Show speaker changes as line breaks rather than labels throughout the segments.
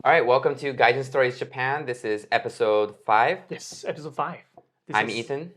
All right, welcome to Gaijin Stories Japan. This is episode 5.
Yes, episode 5.
I'm Ethan.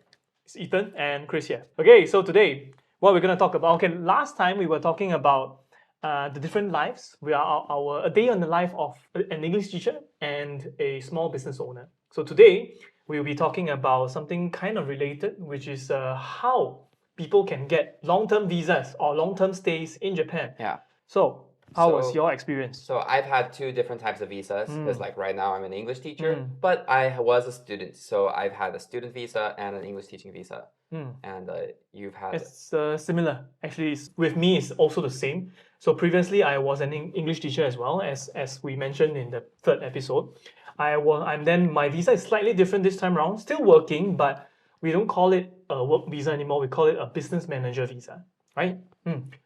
It's Ethan and Chris here. Okay, so today, what we're going to talk about. Okay, last time we were talking about the different lives. We are a day on the life of an English teacher and a small business owner. So today, we will be talking about something kind of related, which is how people can get long-term visas or long-term stays in Japan.
Yeah.
So, how was
So-
your experience?
So I've had 2 different types of visas because like right now I'm an English teacher,
Mm.
but I was a student. So I've had a student visa and an English teaching visa.
Mm.
And you've had
It's similar. Actually, with me, it's also the same. So previously, I was an English teacher as well, as we mentioned in the third episode. I'm then my visa is slightly different this time around. Still working, but we don't call it a work visa anymore. We call it a business manager visa, right?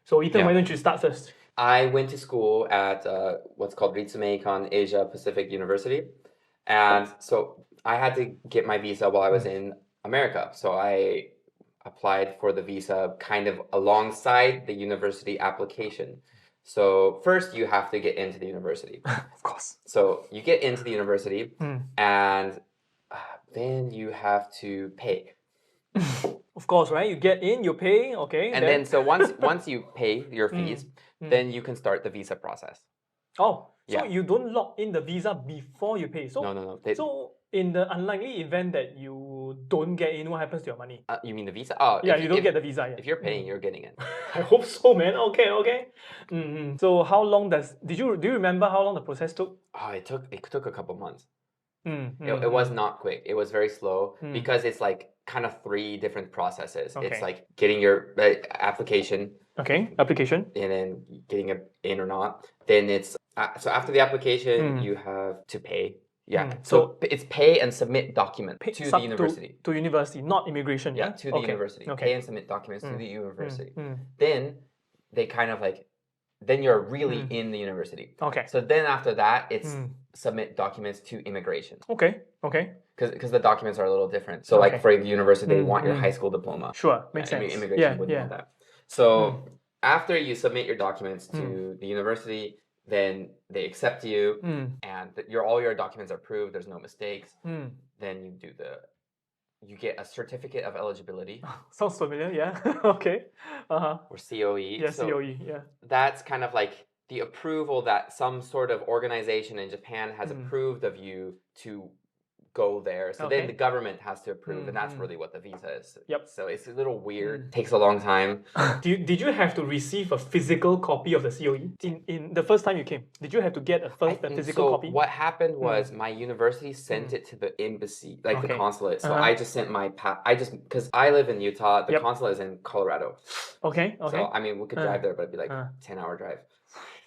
So Ethan,
Yeah.
why don't you start first?
I went to school at what's called Ritsumeikan Asia Pacific University. And so I had to get my visa while I was in America. So I applied for the visa kind of alongside the university application. So first you have to get into the university.
Of course.
So you get into the university and then you have to pay.
Of course, right? You get in, you pay, okay.
And then so once you pay your fees, then you can start the visa process.
Oh, so
Yeah.
you don't lock in the visa before you pay. So
No.
so in the unlikely event that you don't get in, what happens to your money?
You mean the visa? Oh,
Yeah,
if
you don't get the visa yet.
If you're paying, you're getting it.
I hope so, man. Okay. So how long do you remember how long the process took?
Oh, it took a couple months.
Mm,
It was not quick. It was very slow
Mm.
because it's like kind of 3 different processes.
Okay.
It's like getting your application
Okay, application.
and then getting it in or not. Then it's so after the application, you have to pay. Yeah. So it's pay and submit document to the university.
To university, not immigration.
Yeah, to the
Okay,
university.
Okay.
Pay and submit documents to the university. Then they kind of like, then you're really in the university.
Okay.
So then after that, it's submit documents to immigration.
Okay.
Because the documents are a little different. So like for the university, they want your high school diploma.
Sure, makes sense.
Immigration wouldn't want that. So after you submit your documents to the university, then they accept you and all your documents are approved, there's no mistakes. Then you get a certificate of eligibility.
Sounds familiar, yeah. Okay.
Or COE.
Yeah,
So
COE, yeah.
that's kind of like the approval that some sort of organization in Japan has approved of you to go there. So then the government has to approve, and that's really what the visa is.
Yep.
So it's a little weird. Takes a long time.
Did you have to receive a physical copy of the COE in the first time you came? Did you have to get a physical copy?
What happened was my university sent it to the embassy, like the consulate. So I just sent my because I live in Utah, the consulate is in Colorado.
Okay.
So I mean, we could drive there, but it'd be like 10-hour drive.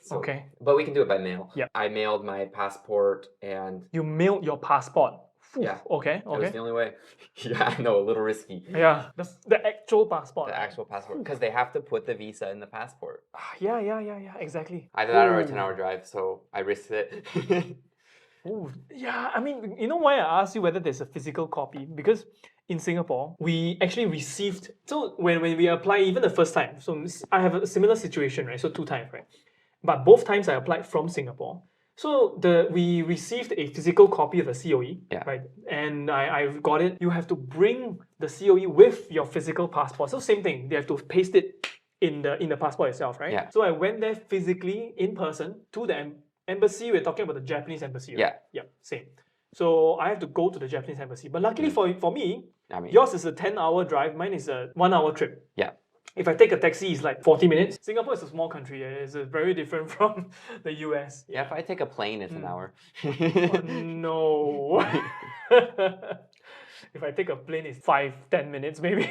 So,
Okay.
But we can do it by mail.
Yep.
I mailed my passport and
You mailed your passport.
yeah.
Okay.
It was the only way. Yeah, I know, a little risky.
Yeah, the actual passport.
The actual passport, because they have to put the visa in the passport.
Yeah, exactly.
Either that or a 10-hour drive, so I risked it.
Ooh, yeah, I mean, you know why I asked you whether there's a physical copy? Because in Singapore, we actually received, so when we apply, even the first time, so I have a similar situation, right? So 2 times, right? But both times I applied from Singapore. So we received a physical copy of the COE, right? And I got it. You have to bring the COE with your physical passport. So same thing, they have to paste it in the passport itself, right?
Yeah.
So I went there physically in person to the embassy. We're talking about the Japanese embassy, right? Yeah, same. So I have to go to the Japanese embassy. But luckily for me,
I mean,
yours is a 10-hour drive. Mine is a 1-hour trip.
Yeah.
If I take a taxi, it's like 40 minutes. Singapore is a small country. It's very different from the US.
Yeah, if I take a plane, it's an hour.
Oh, no. If I take a plane, it's 5-10 minutes maybe.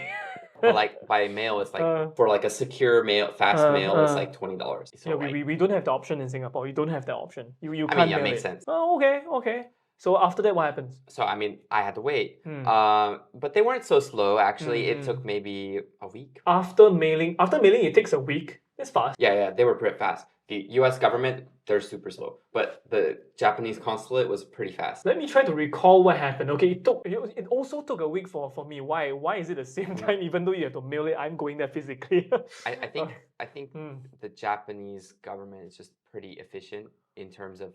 But like by mail, it's like for like a secure mail, fast mail, it's like $20. So,
yeah, we don't have the option in Singapore. You don't have that option. You
I
can't
mean, yeah,
mail
makes
it.
sense.
Oh, okay. So after that, what happens?
So I mean, I had to wait. But they weren't so slow. Actually, it took maybe a week.
After mailing, it takes a week. It's fast.
Yeah, they were pretty fast. The U.S. government, they're super slow, but the Japanese consulate was pretty fast.
Let me try to recall what happened. Okay, it also took a week for me. Why is it the same time? Even though you have to mail it, I'm going there physically.
I think the Japanese government is just pretty efficient in terms of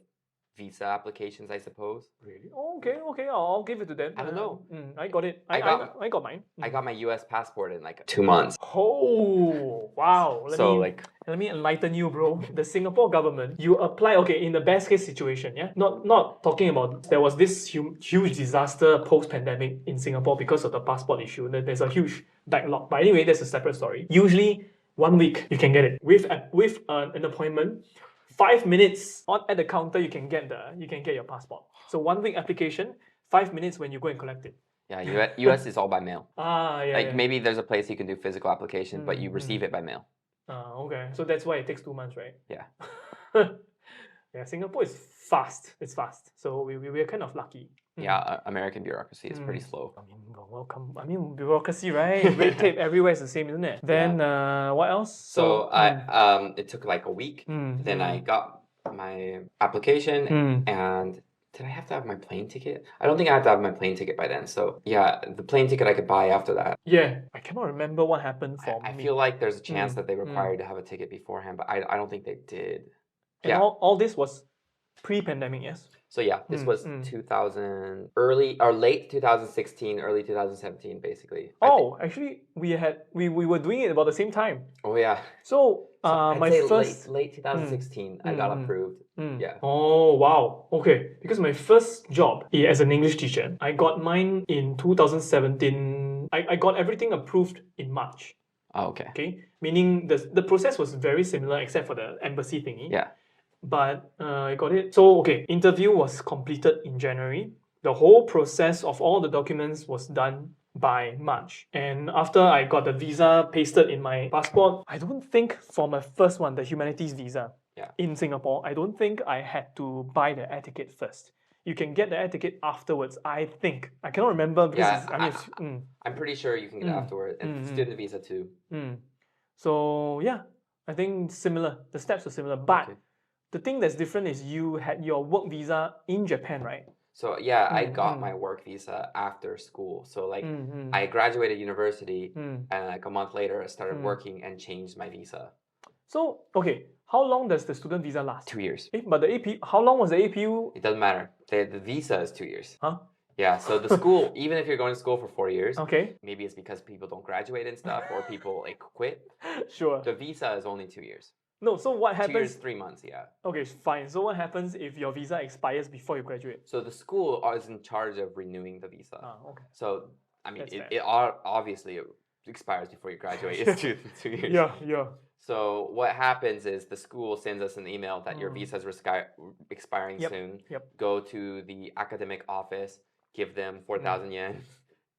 visa applications, I suppose.
Really? Oh, okay. I'll give it to them.
I don't know.
I got it.
I got-
I got mine.
I got my US passport in like 2 months.
Oh, wow.
So like,
Let me enlighten you, bro. The Singapore government, you apply, okay, in the best case situation, yeah? Not talking about, there was this huge disaster post-pandemic in Singapore because of the passport issue. There's a huge backlog. But anyway, that's a separate story. Usually, 1 week, you can get it. With an appointment, 5 minutes at the counter, you can get your passport. So 1 week application, 5 minutes when you go and collect it.
yeah, US is all by mail.
Yeah.
Like maybe there's a place you can do physical application, but you receive it by mail.
Okay. So that's why it takes 2 months, right?
Yeah.
Yeah, Singapore is fast. It's fast. So we're kind of lucky.
Yeah, American bureaucracy is pretty slow.
I mean, welcome. I mean, bureaucracy, right? Red tape everywhere is the same, isn't it? Then what else?
So it took like a week. Then I got my application and did I have to have my plane ticket? I don't think I had to have my plane ticket by then. So yeah, the plane ticket I could buy after that.
Yeah, I cannot remember what happened for me.
I feel like there's a chance that they required to have a ticket beforehand, but I don't think they did.
And
Yeah.
all this was pre-pandemic, yes?
So yeah, this was 2000 late 2016, early 2017, basically.
Actually, we were doing it about the same time.
Oh yeah.
So
I'd
my
say
first
late 2016, I got approved. Yeah.
Oh wow. Okay. Because my first job as an English teacher, I got mine in 2017. I got everything approved in March.
Oh, okay.
Okay. Meaning the process was very similar except for the embassy thingy.
Yeah.
But I got it. So okay, interview was completed in January. The whole process of all the documents was done by March. And after I got the visa pasted in my passport, I don't think for my first one, the humanities visa in Singapore, I don't think I had to buy the air ticket first. You can get the air ticket afterwards, I think. I cannot remember because
I'm pretty sure you can get it afterwards. And student visa too.
So yeah, I think similar. The steps are similar. But the thing that's different is you had your work visa in Japan, right?
So yeah, I got my work visa after school. So like I graduated university and like a month later I started working and changed my visa.
So okay, how long does the student visa last?
2 years.
But the AP, how long was the APU?
It doesn't matter. The visa is 2 years.
Huh?
Yeah, so the school, even if you're going to school for 4 years,
okay,
maybe it's because people don't graduate and stuff or people like quit.
Sure.
The visa is only 2 years.
No, so what
2
happens?
years, 3 months, yeah.
Okay, fine. So what happens if your visa expires before you graduate?
So the school is in charge of renewing the visa.
Okay.
So I mean,
That's
it obviously expires before you graduate. It's 2 years.
Yeah.
So what happens is the school sends us an email that your visa is expiring soon.
Yep.
Go to the academic office, give them 4,000 yen,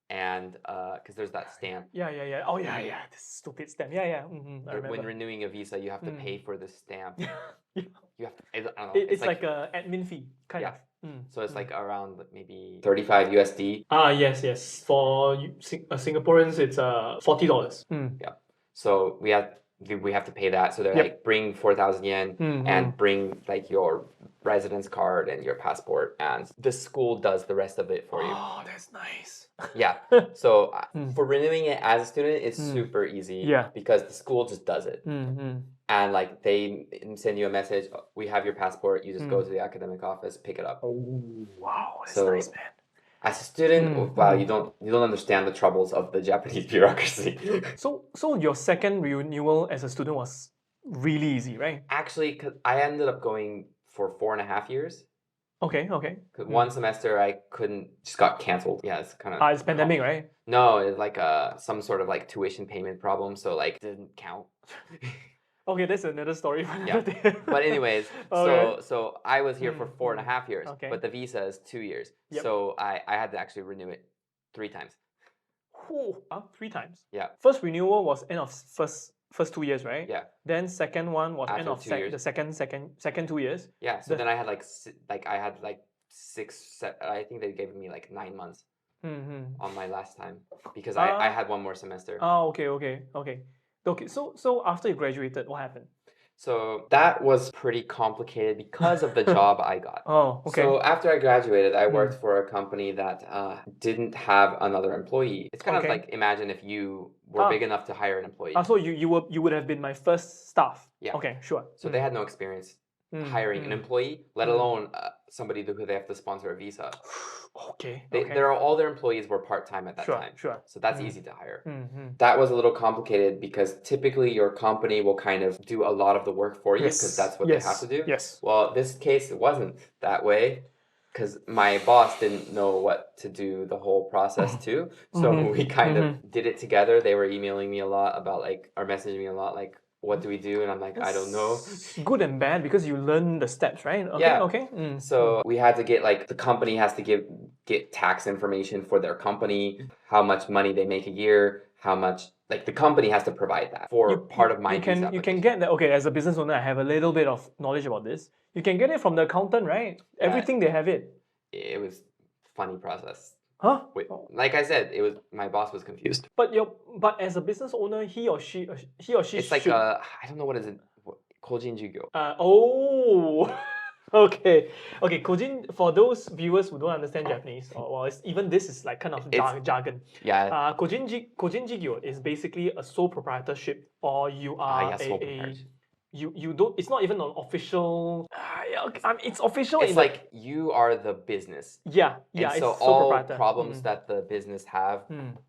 and because there's that stamp.
Yeah. Oh yeah. This stupid stamp. Yeah. I remember.
When renewing a visa, you have to pay for the stamp.
Yeah.
You have to, I don't know.
It's like a admin fee, kind of.
So it's like around maybe 35 USD.
Yes. For Singaporeans, it's $40.
Yeah. So we have to pay that. So they're like, bring 4,000 yen and bring like your residence card and your passport, and the school does the rest of it for you.
Oh, that's nice.
Yeah. So for renewing it as a student, it's super easy.
Yeah.
Because the school just does it. And like they send you a message, we have your passport, you just go to the academic office, pick it up.
Oh, wow. That's
So,
nice, man.
As a student, wow, you don't understand the troubles of the Japanese bureaucracy.
So your second renewal as a student was really easy, right?
Actually, 'cause I ended up going for 4.5 years.
Okay.
'Cause one semester I couldn't, just got canceled. Yeah, it's kind of.
It's pandemic, right?
No, it's like some sort of like tuition payment problem, so like didn't count.
Okay, that's another story.
Yeah. But anyways,
Okay.
so I was here for 4.5 years,
Okay.
but the visa is 2 years.
Yep.
So I had to actually renew it 3 times.
3 times.
Yeah.
First renewal was end of first 2 years, right?
Yeah.
Then second one was end
After
of
2 years.
the second 2 years.
Yeah. So then I had I had like 6. I think they gave me like 9 months on my last time because I had one more semester.
Oh, okay. So after you graduated, what happened?
So that was pretty complicated because of the job I got.
Oh, okay.
So after I graduated, I worked for a company that didn't have another employee. It's kind of like, imagine if you were big enough to hire an employee.
So you would have been my first staff.
Yeah.
Okay, sure.
So they had no experience hiring an employee, let alone somebody who they have to sponsor a visa.
Okay.
All their employees were part-time at that time.
Sure.
So that's easy to hire.
Mm-hmm.
That was a little complicated because typically your company will kind of do a lot of the work for you because that's what they have to do.
Yes.
Well, this case, it wasn't that way because my boss didn't know what to do the whole process too. So we kind of did it together. They were emailing me a lot about or messaging me a lot like, what do we do? And I'm like, I don't know.
Good and bad because you learn the steps, right? Okay,
Yeah.
okay.
So we had to get the company has to get tax information for their company, how much money they make a year, how much the company has to provide that for part of my visa.
You can get that. Okay, as a business owner, I have a little bit of knowledge about this. You can get it from the accountant, right?
Yeah.
Everything they have it.
It was funny process.
Huh?
Like I said, my boss was confused.
But as a business owner, he or she
It's like I don't know what is it. Gojinjugyo.
Okay. Kojin, for those viewers who don't understand Japanese, even this is like kind of jargon.
Yeah.
Kojinjigyo is basically a sole proprietorship, or you are
sole proprietorship.
You don't. It's not even an official. It's official.
It's like you are the business.
Yeah.
And
it's
so
sole
all
proprietor.
problems that the business have,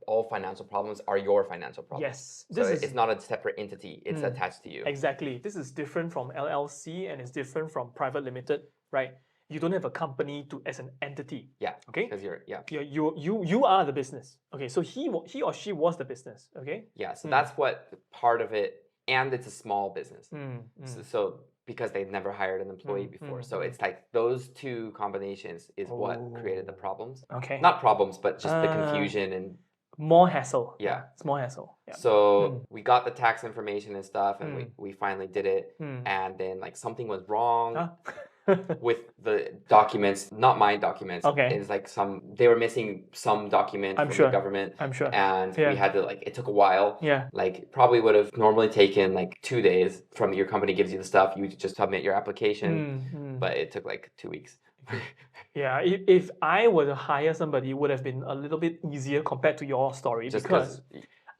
all financial problems are your financial problems.
Yes.
So it's not a separate entity. It's attached to you.
Exactly. This is different from LLC and it's different from private limited, right? You don't have a company as an entity.
Yeah.
Okay.
Because
you are the business. Okay. So he or she was the business. Okay.
Yeah. So that's what part of it, and it's a small business. So because they've never hired an employee before. So it's like those two combinations is what created the problems.
Okay.
Not problems, but just the confusion and
more hassle.
Yeah.
It's more hassle. Yeah.
So we got the tax information and stuff, and we finally did it. And then something was wrong with the documents, not my documents.
Okay.
It's they were missing some document from the government.
I'm sure.
And we had to it took a while.
Yeah.
Probably would have normally taken 2 days from your company gives you the stuff. You just submit your application, but it took 2 weeks.
Yeah, if I were to hire somebody, it would have been a little bit easier compared to your story because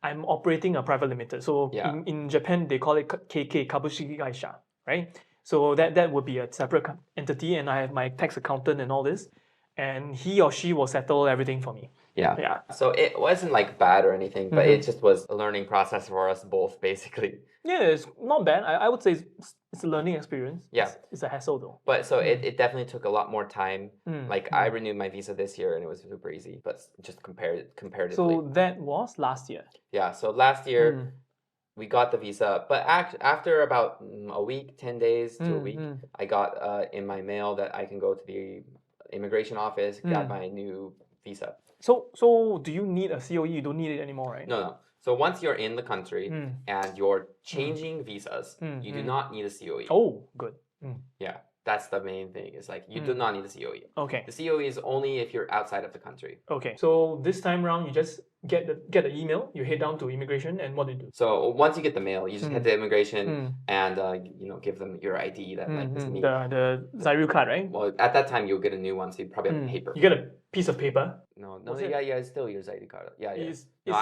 I'm operating a private limited. So in Japan, they call it KK, Kabushiki Gaisha, right? So that would be a separate entity, and I have my tax accountant and all this, and he or she will settle everything for me.
Yeah. So it wasn't bad or anything, but it just was a learning process for us both, basically.
Yeah, it's not bad. I would say it's a learning experience.
Yeah.
It's a hassle though.
But so it definitely took a lot more time. I renewed my visa this year and it was super easy, but just comparatively.
So that was last year.
Yeah. So last year we got the visa, but after about a week, 10 days to a week, I got in my mail that I can go to the immigration office, got my new visa.
So do you need a COE? You don't need it anymore, right?
No. So once you're in the country and you're changing visas, you do not need a COE.
Oh, good.
Yeah, that's the main thing. It's you do not need a COE.
Okay.
The COE is only if you're outside of the country.
Okay. So this time round, you just get the email. You head down to immigration, and what do you do?
So once you get the mail, you just head to immigration and give them your ID that is me.
The Zairu card, right?
Well, at that time you'll get a new one, so you probably have paper.
You get a piece of paper.
No, it's still your ID card. Yeah.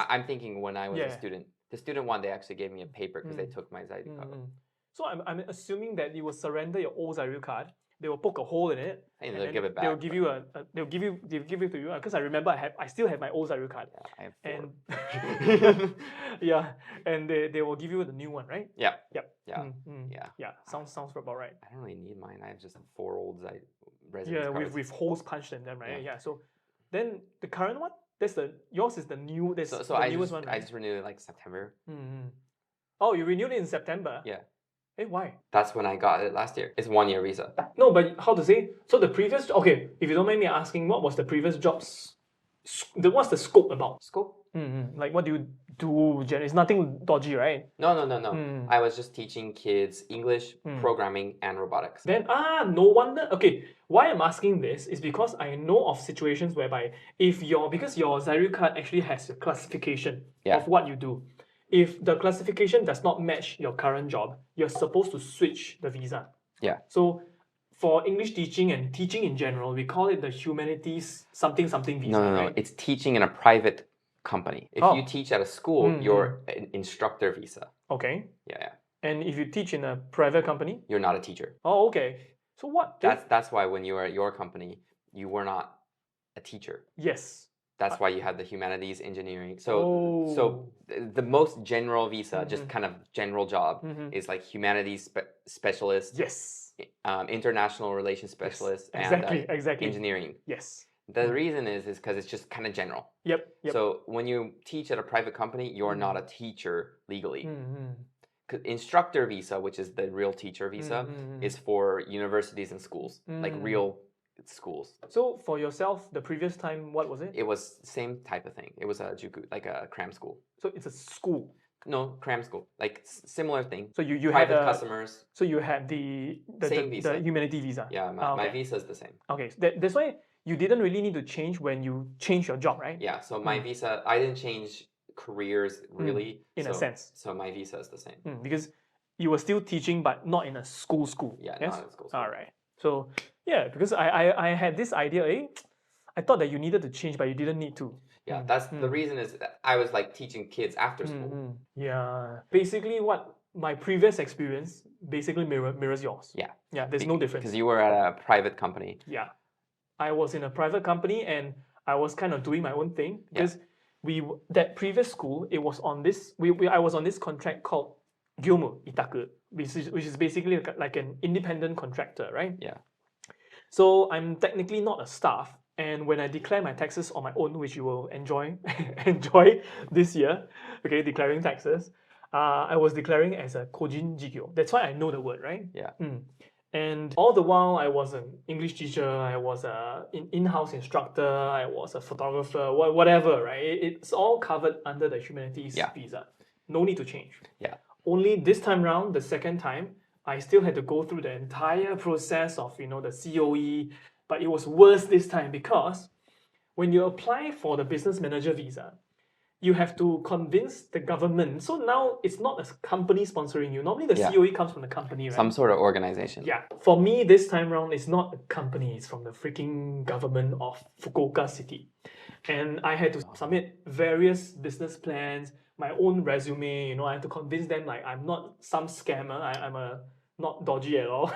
I'm thinking when I was a student, the student one they actually gave me a paper because they took my ID card.
So I'm assuming that you will surrender your old Zairu card. They will poke a hole in it,
and they'll give it back.
They'll give it to you because I remember I still have my old Zairu card.
Yeah, I have
4. And they will give you the new one, right?
Yeah. Sounds
about right.
I don't really need mine. I have just 4 old residence
cards. with holes punched in them, right? Yeah. So then the current one, yours is the new. The newest one. Right?
I just renewed it September.
Oh, you renewed it in September.
Yeah.
Hey, why?
That's when I got it last year. It's 1 year visa.
No, but how to say? So the previous, okay, if you don't mind me asking, what was the previous job's, what's the scope about?
Scope?
Like what do you do? It's nothing dodgy, right?
No. I was just teaching kids English, programming, and robotics.
Then, no wonder. Okay, why I'm asking this is because I know of situations whereby because your Zairu card actually has a classification of what you do. If the classification does not match your current job, you're supposed to switch the visa.
Yeah.
So for English teaching and teaching in general, we call it the humanities something visa.
No.
Right?
It's teaching in a private company. If you teach at a school, you're an instructor visa.
Okay.
Yeah.
And if you teach in a private company?
You're not a teacher.
Oh, okay. So what?
That's why when you were at your company, you were not a teacher.
Yes.
That's why you have the humanities, engineering. So
Oh.
the most general visa, just
Mhm.
kind of general job,
Mhm.
is like humanities specialist,
Yes.
international relations specialist,
Exactly.
and
Exactly.
engineering.
Yes.
The reason is because it's just kind of general.
Yep. Yep.
So when you teach at a private company, you're not a teacher legally. 'Cause instructor visa, which is the real teacher visa, is for universities and schools, like real schools.
So for yourself, the previous time, what was it?
It was same type of thing. It was a juku, like a cram school.
So it's a school.
No, cram school, like similar thing.
So you
Private
had
customers.
So you had the
Same visa.
the humanity visa.
Yeah, my visa is the same.
Okay, so that's why you didn't really need to change when you change your job, right?
Yeah, so my visa, I didn't change careers really.
In a sense.
So my visa is the same.
Because you were still teaching, but not in a school.
Yeah,
yes?
not in school.
All right. So yeah, because I had this idea, I thought that you needed to change, but you didn't need to.
Yeah, that's the reason is that I was like teaching kids after school.
Yeah. Basically what my previous experience basically mirrors yours.
Yeah.
Yeah, there's no difference.
Because you were at a private company.
Yeah. I was in a private company and I was kind of doing my own thing because that previous school, it was on this I was on this contract called Gyomu Itaku, which is basically like an independent contractor, right?
Yeah.
So I'm technically not a staff, and when I declare my taxes on my own, which you will enjoy this year, okay, declaring taxes, I was declaring as a kojin jigyo. That's why I know the word, right?
Yeah.
And all the while, I was an English teacher, I was an in-house instructor, I was a photographer, whatever, right? It's all covered under the humanities visa. No need to change.
Yeah.
Only this time round, the second time, I still had to go through the entire process of the COE, but it was worse this time because when you apply for the business manager visa, you have to convince the government. So now it's not a company sponsoring you. Normally the COE comes from the company, right?
Some sort of organization.
Yeah. For me, this time round, it's not a company. It's from the freaking government of Fukuoka City. And I had to submit various business plans, my own resume. I had to convince them like I'm not some scammer. I'm not dodgy at all.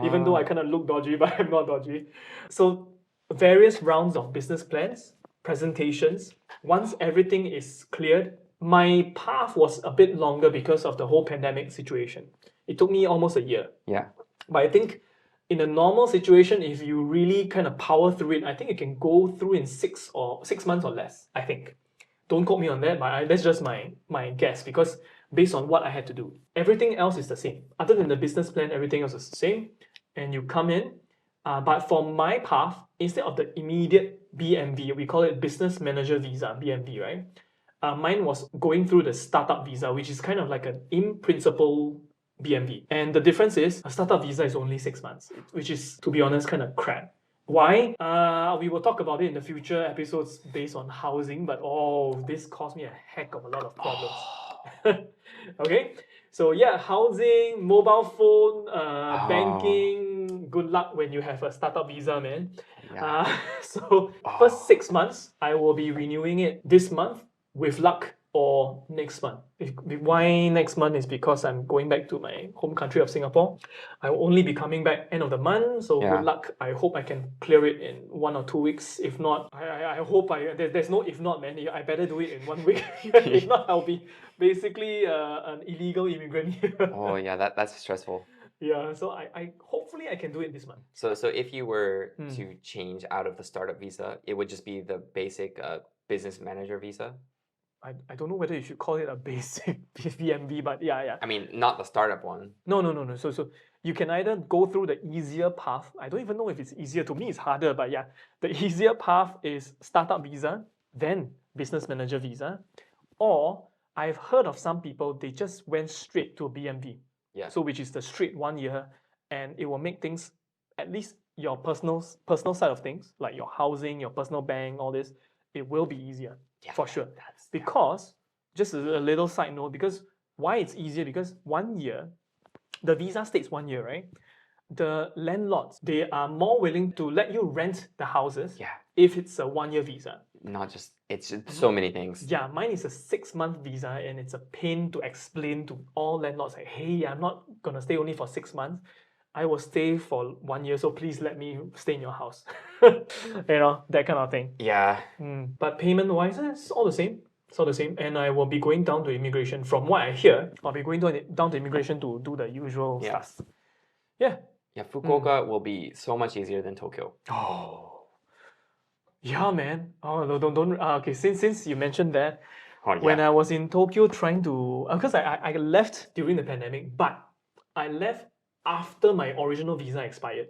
Even though I kind of look dodgy, but I'm not dodgy. So various rounds of business plans, presentations. Once everything is cleared, my path was a bit longer because of the whole pandemic situation. It took me almost a year.
Yeah.
But I think in a normal situation, if you really kind of power through it, I think you can go through in 6 months or less, I think. Don't quote me on that, but that's just my guess because based on what I had to do. Everything else is the same. Other than the business plan, everything else is the same. And you come in, but for my path, instead of the immediate BMV, we call it business manager visa, BMV, right? Mine was going through the startup visa, which is kind of like an in principle BMV. And the difference is a startup visa is only 6 months, which is, to be honest, kind of crap. Why? We will talk about it in the future episodes based on housing, but this caused me a heck of a lot of problems. Okay, so yeah, housing, mobile phone, banking. Good luck when you have a startup visa, man.
Yeah.
So first 6 months, I will be renewing it this month with luck or next month. Why next month is because I'm going back to my home country of Singapore. I will only be coming back end of the month, so good luck. I hope I can clear it in 1 or 2 weeks. If not, I hope there's no if not, man. I better do it in 1 week. If not, I'll be basically an illegal immigrant here.
Oh yeah, that's stressful.
Yeah, so I hopefully I can do it this month.
So if you were to change out of the startup visa, it would just be the basic business manager visa.
I don't know whether you should call it a basic BMV, but yeah.
I mean, not the startup one.
No. So you can either go through the easier path. I don't even know if it's easier. To me, it's harder, but yeah. The easier path is startup visa, then business manager visa. Or I've heard of some people, they just went straight to a BMV.
Yeah.
So which is the straight 1 year, and it will make things, at least your personal side of things, like your housing, your personal bank, all this, it will be easier. Yeah, for sure. Because, just a little side note, because why it's easier, because 1 year, the visa states 1 year, right? the landlords, they are more willing to let you rent the houses
Yeah.
if it's a 1-year visa.
Not just, it's just so many things.
Yeah, mine is a 6-month visa, and it's a pain to explain to all landlords like, hey, I'm not gonna stay only for 6 months. I will stay for 1 year, so please let me stay in your house. That kind of thing.
Yeah.
But payment-wise, it's all the same. It's all the same. And I will be going down to immigration. From what I hear, I'll be going down to immigration to do the usual stuff. Yeah.
Yeah, Fukuoka will be so much easier than Tokyo.
Oh. Yeah, man. Oh, don't. Okay, since you mentioned that, when I was in Tokyo trying to, because I left during the pandemic, but I left after my original visa expired.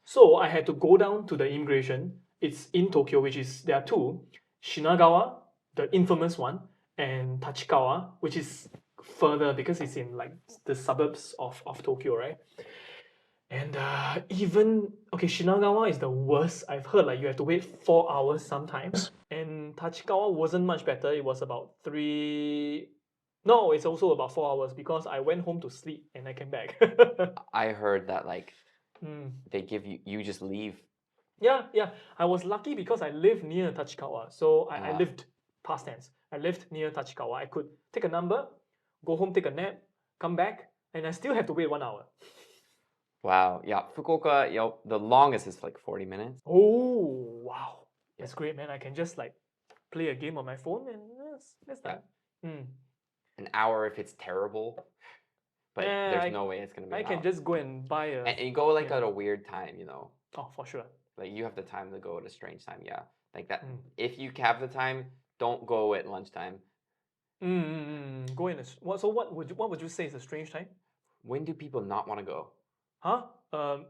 So I had to go down to the immigration. It's in Tokyo, there are two, Shinagawa, the infamous one, and Tachikawa, which is further because it's in like the suburbs of Tokyo, right? And Shinagawa is the worst. I've heard like you have to wait 4 hours sometimes. And Tachikawa wasn't much better. It was about 3. No, it's also about 4 hours because I went home to sleep and I came back.
I heard that like they give you just leave.
Yeah. I was lucky because I live near Tachikawa. So I lived past tense. I lived near Tachikawa. I could take a number, go home, take a nap, come back, and I still have to wait 1 hour.
Wow. Yeah. Fukuoka, the longest is like 40 minutes.
Oh, wow. That's great, man. I can just like play a game on my phone and that's that.
An hour if it's terrible. But there's no way it's going to be
I can just go and buy a...
And you go like at a weird time,
Oh, for sure.
Like you have the time to go at a strange time, yeah. Like that. If you have the time, don't go at lunchtime.
Go in so what would you say is a strange time?
When do people not want to go?
Huh?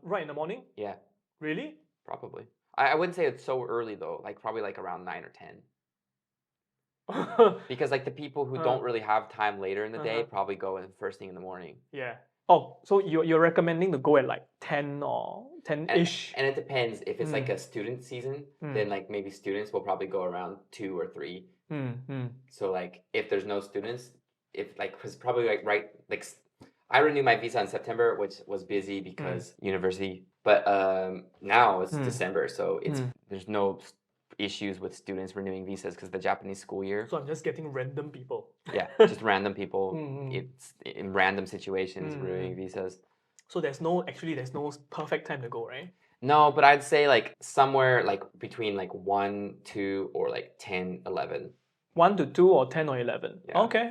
Right in the morning?
Yeah.
Really?
Probably. I wouldn't say it's so early though. Like probably like around 9 or 10. Because like the people who don't really have time later in the day probably go in first thing in the morning.
Yeah. Oh, so you're recommending to go at like 10 or 10-ish?
And it depends. If it's like a student season, then like maybe students will probably go around 2 or 3. So like if there's no students, because probably like I renewed my visa in September, which was busy because university. But now it's December, so there's no issues with students renewing visas because the Japanese school year.
So I'm just getting random people.
Yeah, just random people. It's in random situations renewing visas.
So there's no perfect time to go, right?
No, but I'd say like somewhere like between like 1, 2, or like 10, 11.
1 to 2 or 10 or 11. Yeah. Okay.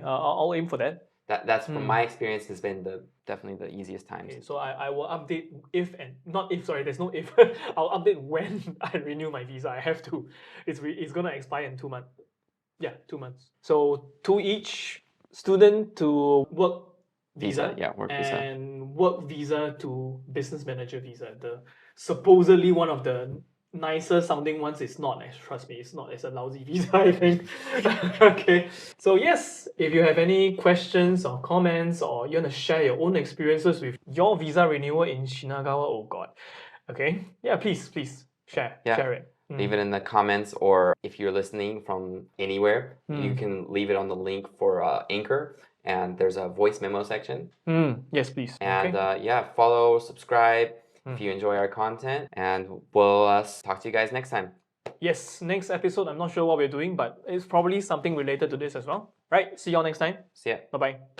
I'll aim for that.
That's from my experience has been definitely the easiest times.
Okay, so I will update there's no if. I'll update when I renew my visa. I have to. It's gonna expire in 2 months. Yeah, 2 months. So 2 each, student to work visa,
work visa,
and work visa to business manager visa. The supposedly one of the nicer sounding ones is not. Trust me, it's not. It's a lousy visa, I think. Okay. So yes, if you have any questions or comments, or you want to share your own experiences with your visa renewal in Shinagawa, oh god. Okay. Yeah, please share it.
Leave it in the comments, or if you're listening from anywhere, you can leave it on the link for Anchor, and there's a voice memo section.
Yes, please.
And follow, subscribe if you enjoy our content, and we'll talk to you guys next time.
Yes, next episode, I'm not sure what we're doing, but it's probably something related to this as well. Right, see you all next time.
See ya.
Bye-bye.